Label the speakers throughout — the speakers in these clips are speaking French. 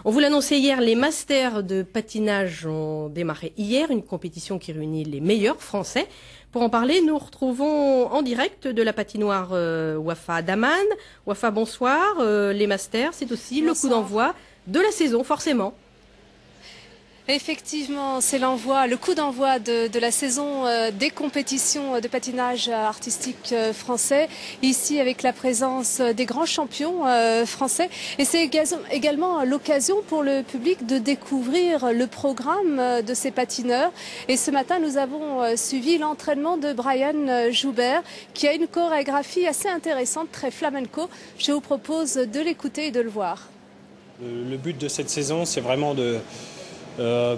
Speaker 1: On vous l'annonçait hier, les masters de patinage ont démarré hier, une compétition qui réunit les meilleurs Français. Pour en parler, nous retrouvons en direct de la patinoire Wafa Daman. Wafa, bonsoir. Les masters, c'est aussi le coup d'envoi de la saison, forcément.
Speaker 2: Effectivement, c'est le coup d'envoi de la saison des compétitions de patinage artistique français, ici avec la présence des grands champions français. Et c'est également l'occasion pour le public de découvrir le programme de ces patineurs. Et ce matin, nous avons suivi l'entraînement de Brian Joubert, qui a une chorégraphie assez intéressante, très flamenco. Je vous propose de l'écouter et de le voir.
Speaker 3: Le but de cette saison, c'est vraiment de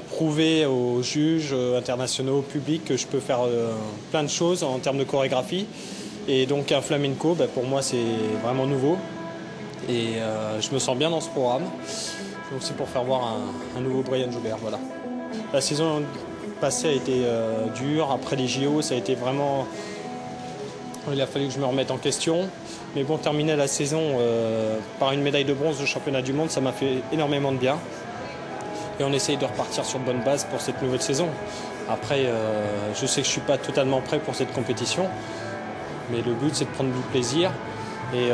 Speaker 3: prouver aux juges internationaux, au public, que je peux faire plein de choses en termes de chorégraphie. Et donc un flamenco, pour moi, c'est vraiment nouveau. Et je me sens bien dans ce programme. Donc c'est pour faire voir un nouveau Brian Joubert. Voilà. La saison passée a été dure. Après les JO, ça a été vraiment... Il a fallu que je me remette en question. Mais bon, terminer la saison par une médaille de bronze de championnat du monde, ça m'a fait énormément de bien. Et on essaye de repartir sur de bonnes bases pour cette nouvelle saison. Après, je sais que je ne suis pas totalement prêt pour cette compétition, mais le but, c'est de prendre du plaisir. Et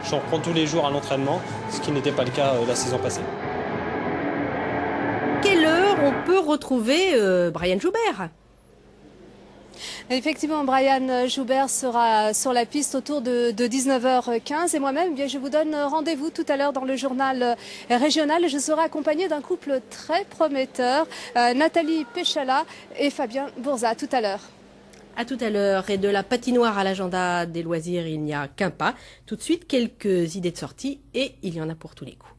Speaker 3: j'en prends tous les jours à l'entraînement, ce qui n'était pas le cas la saison passée.
Speaker 1: Quelle heure on peut retrouver Brian Joubert ?
Speaker 2: Effectivement, Brian Joubert sera sur la piste autour de 19h15 et moi-même, je vous donne rendez-vous tout à l'heure dans le journal régional. Je serai accompagnée d'un couple très prometteur, Nathalie Péchala et Fabien Bourza. Tout à l'heure.
Speaker 1: À tout à l'heure. Et de la patinoire à l'agenda des loisirs, il n'y a qu'un pas. Tout de suite, quelques idées de sortie et il y en a pour tous les coups.